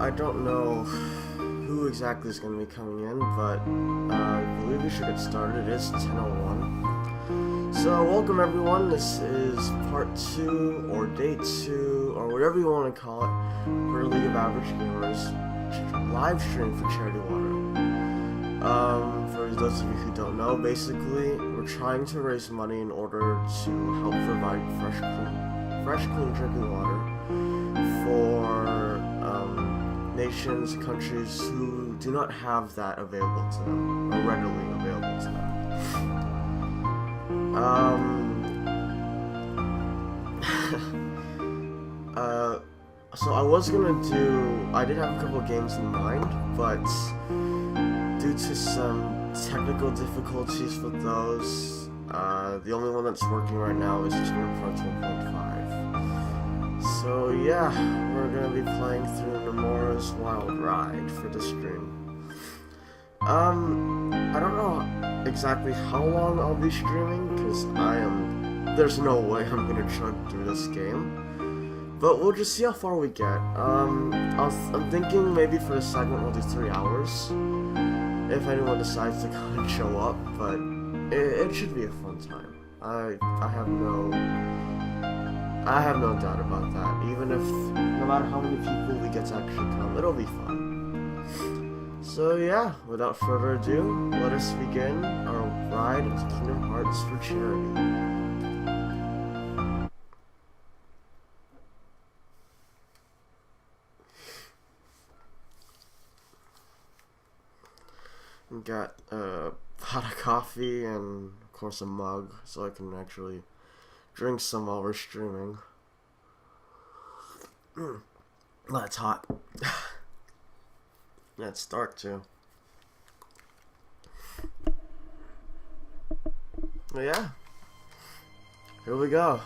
I don't know who exactly is going to be coming in, but I believe we should get started. It is 10:01. So, welcome everyone. This is part 2, or day 2, or whatever you want to call it, for League of Average Gamers live stream for Charity Water. For those of you who don't know, basically, we're trying to raise money in order to help provide fresh, clean drinking water for nations, countries who do not have that available to them, or readily available to them. So I did have a couple of games in mind, but due to some technical difficulties with those, the only one that's working right now is Kingdom Hearts 1.5. So yeah, we're gonna be playing through Nomura's Wild Ride for the stream. I don't know exactly how long I'll be streaming, because there's no way I'm gonna chug through this game. But we'll just see how far we get. I'm thinking maybe for the segment we'll do 3 hours, if anyone decides to come and show up, but it should be a fun time. I have no doubt about that. Even if, no matter how many people we get to actually come, it'll be fun. So yeah, without further ado, let us begin our ride into Kingdom Hearts for charity. Got a pot of coffee and, of course, a mug, so I can actually drink some while we're streaming. That's hot. Yeah, it's dark too. But yeah, here we go.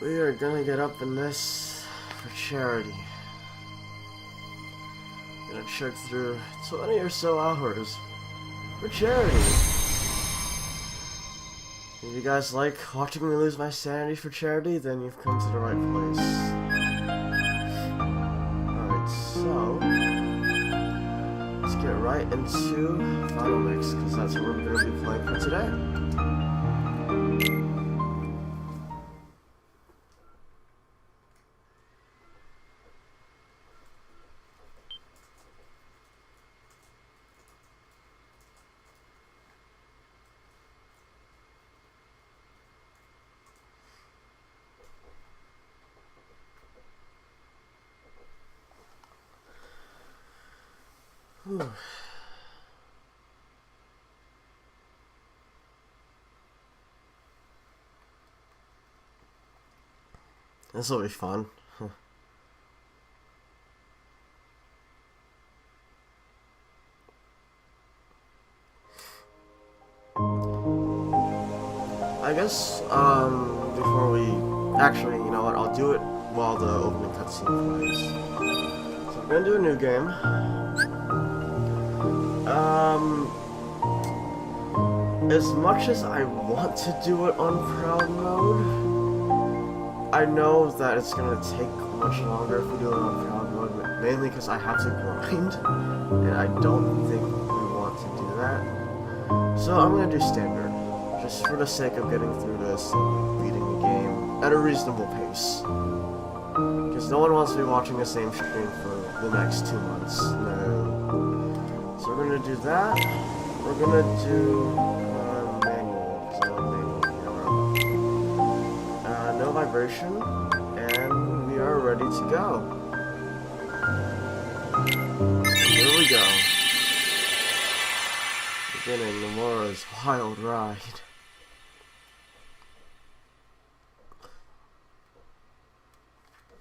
We are gonna get up in this for charity. Gonna chug through 20 or so hours for charity. If you guys like watching me lose my sanity for charity, then you've come to the right place. Alright, so let's get right into Final Mix, because that's what we're gonna be playing for today. This will be fun. I guess, before we... Actually, you know what, I'll do it while the opening cutscene plays. So I'm gonna do a new game. As much as I want to do it on proud mode, I know that it's gonna take much longer if we do it on proud mode, mainly because I have to grind, and I don't think we want to do that. So I'm gonna do standard, just for the sake of getting through this and beating the game at a reasonable pace. Because no one wants to be watching the same stream for the next 2 months. No. So we're gonna do that. We're gonna do manual, because I want manual camera. No vibration, and we are ready to go. Here we go. Beginning Nomura's Wild Ride.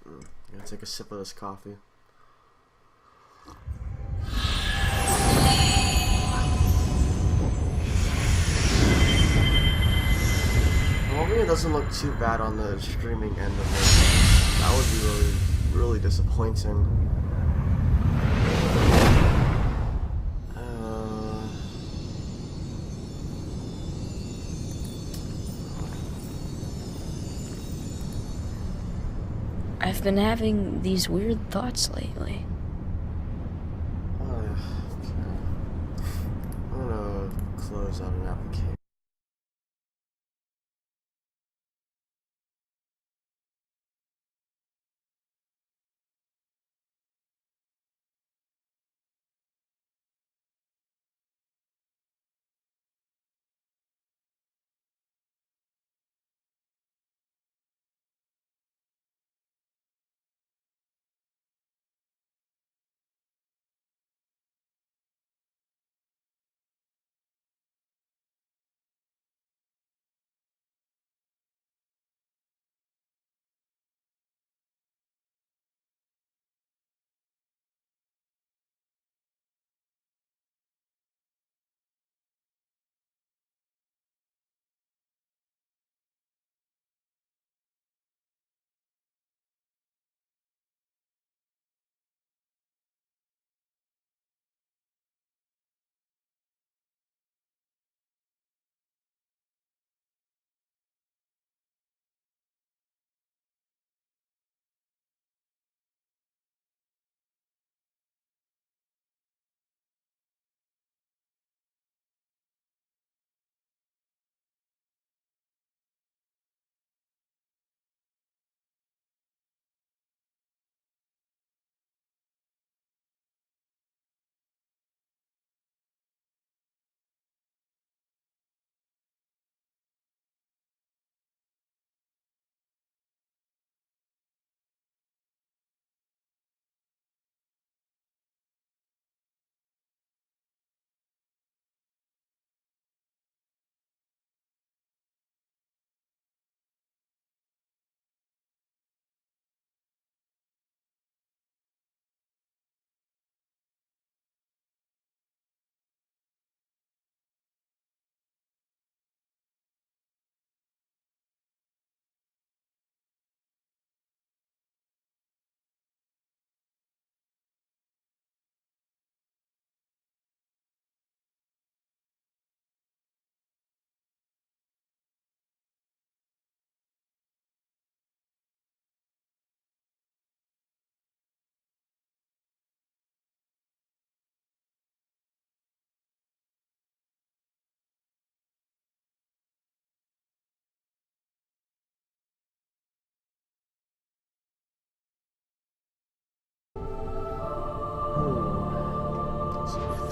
I'm gonna take a sip of this coffee. Hopefully it doesn't look too bad on the streaming end of it. That would be really, really disappointing. I I've been having these weird thoughts lately. I'm gonna close out an application.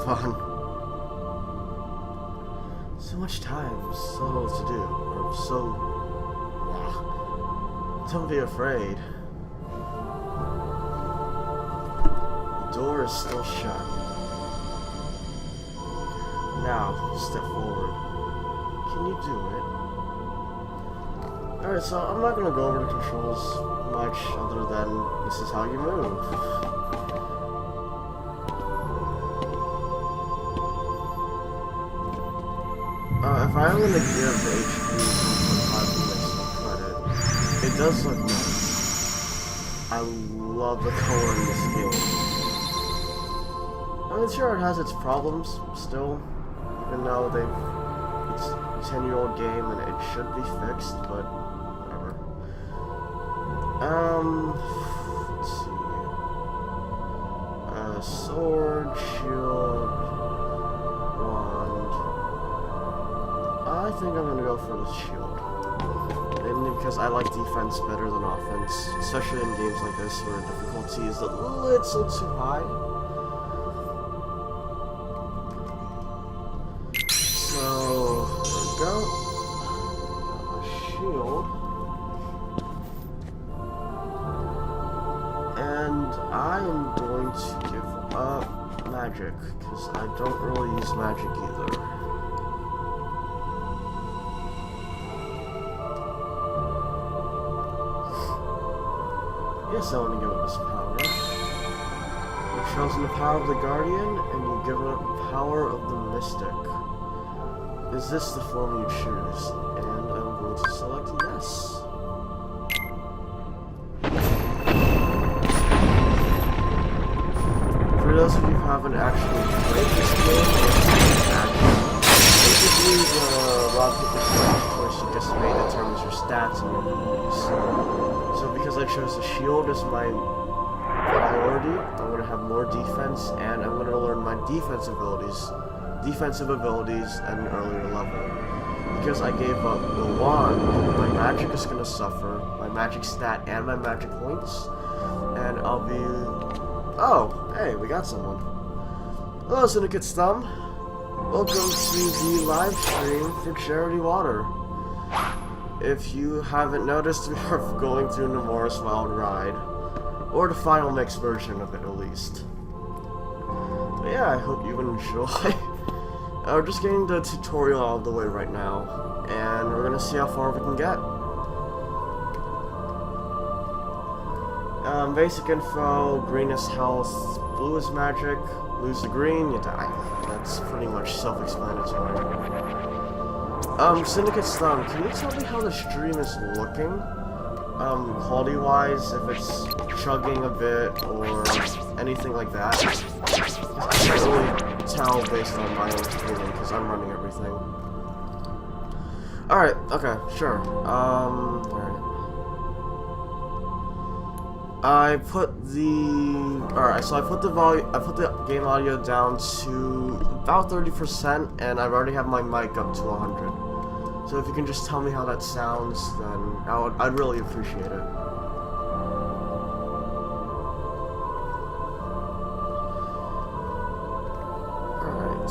Fun. So much time, so little to do, or so... Don't be afraid. The door is still shut. Now, step forward. Can you do it? Alright, so I'm not gonna go over the controls much other than this is how you move. If I'm gonna give the HP 1.5 minutes of credit, it does look nice. I love the color in this game. I mean, sure, it has its problems still, even though it's a 10-year-old game and it should be fixed, but whatever. Let's see. Sword, shield, wand. I think I'm gonna go for the shield. Mainly because I like defense better than offense, especially in games like this where difficulty is a little too high. So, there we go. A shield. And I am going to give up magic, because I don't really use magic either. Yes, I want to give it this power. You've chosen the power of the Guardian, and you've given up the power of the Mystic. Is this the form you choose? And I'm going to select yes. For those of you who haven't actually played this game, basically the rock, paper, scissors choice you decimate determines your stats and your abilities. So because I chose the shield as my priority, I'm going to have more defense, and I'm going to learn my defensive abilities at an earlier level. Because I gave up the wand, my magic is going to suffer, my magic stat and my magic points, and I'll be... Oh, hey, we got someone. Hello, Syndicate's Thumb. Welcome to the live stream for Charity Water. If you haven't noticed, we are going through Nemora's Wild Ride, or the final mix version of it at least. But yeah, I hope you enjoy. We're just getting the tutorial out of the way right now, and we're gonna see how far we can get. Basic info: green is health, blue is magic. Lose the green, you die. That's pretty much self-explanatory. Syndicate's Thumb, can you tell me how the stream is looking? Quality-wise, if it's chugging a bit or anything like that? I can't really tell based on my own feeling because I'm running everything. Alright, okay, sure. Alright. I put the game audio down to about 30%, and I've already have my mic up to 100. So if you can just tell me how that sounds, then I'd really appreciate it. Alright.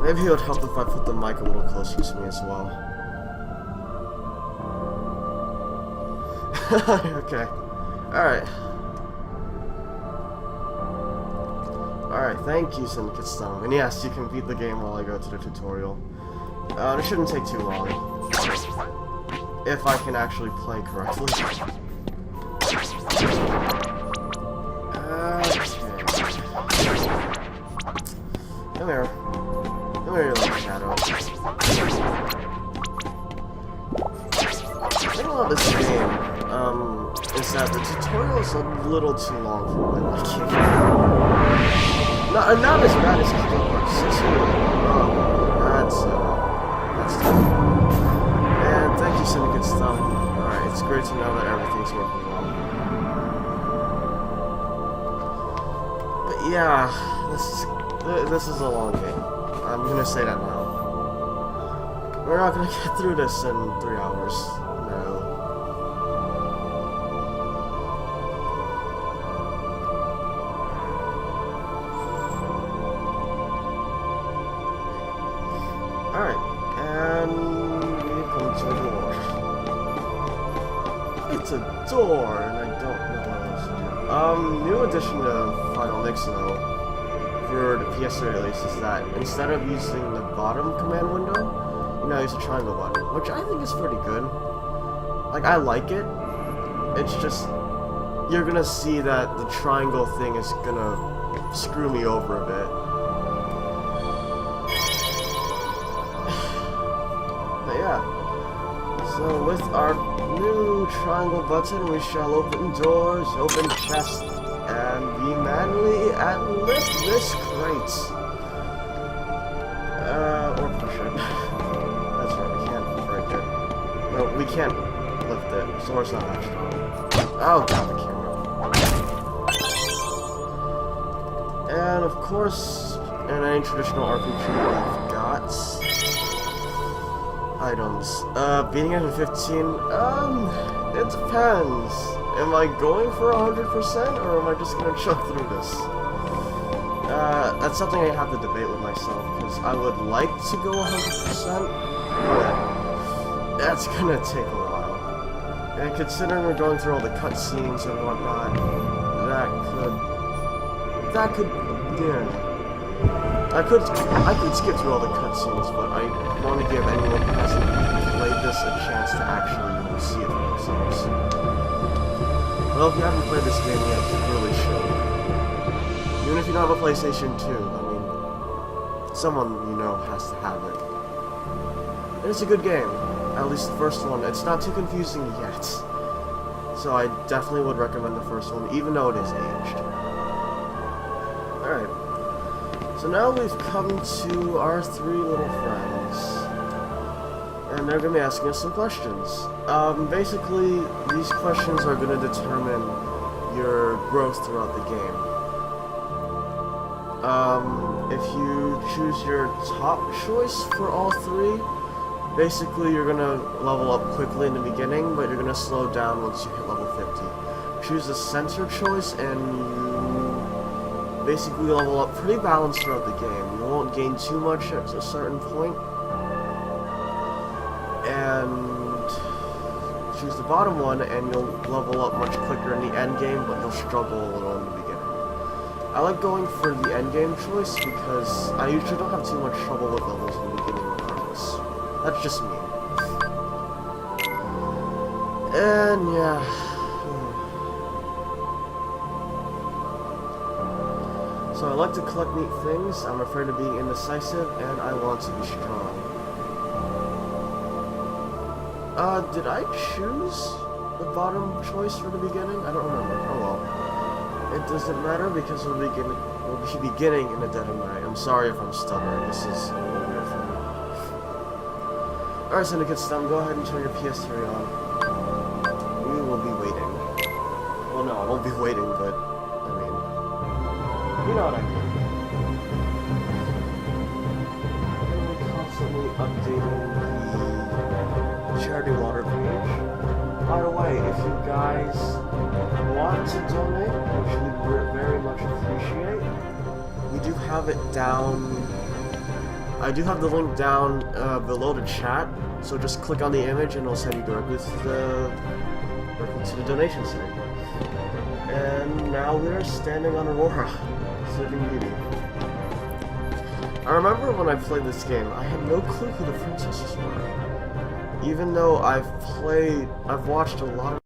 Maybe it would help if I put the mic a little closer to me as well. Okay. Alright. Alright, thank you, Syndicate's Thumb. And yes, you can beat the game while I go to the tutorial. It shouldn't take too long. If I can actually play correctly. Okay. Come here. Come here, you little shadow. The thing about this game, is that the tutorial is a little too long for my liking. Not as bad as Kingdom Hearts 6. That's tough. And thank you, Syndicate's Thumb. Alright, it's great to know that everything's working well. But yeah, this is a long game. I'm gonna say that now. We're not gonna get through this in 3 hours. No. Alright, and we come to a door. It's a door, and I don't know what else to do. New addition to Final Mix though, for the PS3 release, is that instead of using the bottom command window, you now use the triangle button, which I think is pretty good. Like, I like it. It's just, you're gonna see that the triangle thing is gonna screw me over a bit. But yeah. So with our new triangle button, we shall open doors, open chests, and be manly and lift this crate. Or push it. That's right, we can't break it. No, we can't lift it. Sword's not that strong. Oh god, the camera. And of course, in any traditional RPG, we've got items. Beating it in 15, it depends. Am I going for 100%, or am I just gonna chug through this? That's something I have to debate with myself, because I would like to go 100%, but that's gonna take a while. And considering we're going through all the cutscenes and whatnot, that could, yeah. I could skip through all the cutscenes, but I want to give anyone who hasn't played this a chance to actually see it for themselves. Well, if you haven't played this game yet, you really should. Even if you don't have a PlayStation 2, I mean, someone you know has to have it. And it's a good game. At least the first one. It's not too confusing yet. So I definitely would recommend the first one, even though it is aged. Alright, So now we've come to our three little friends. And they're going to be asking us some questions. Basically, these questions are going to determine your growth throughout the game. If you choose your top choice for all three, basically you're going to level up quickly in the beginning, but you're going to slow down once you hit level 50. Choose the center choice and you basically level up pretty balanced throughout the game. You won't gain too much at a certain point. And choose the bottom one and you'll level up much quicker in the end game, but you'll struggle a little in the beginning. I like going for the end game choice because I usually don't have too much trouble with levels in the beginning regardless. That's just me. And yeah. So I like to collect neat things, I'm afraid of being indecisive, and I want to be strong. Did I choose the bottom choice for the beginning? I don't remember. Oh well. It doesn't matter because we'll be beginning in the dead of night. I'm sorry if I'm stubborn. This is a little weird for me. Alright, Syndicates, go ahead and turn your PS3 on. We will be waiting. Well, no, I won't be waiting, but, I mean, you know what I mean. We're constantly updating the charity water page. By the way, if you guys want to donate, which we very much appreciate, we do have it down. I do have the link down below the chat, so just click on the image and it'll send you directly to the donation site. And now we are standing on Aurora, Sleeping Beauty. I remember when I played this game, I had no clue who the princesses were. Even though I've watched a lot of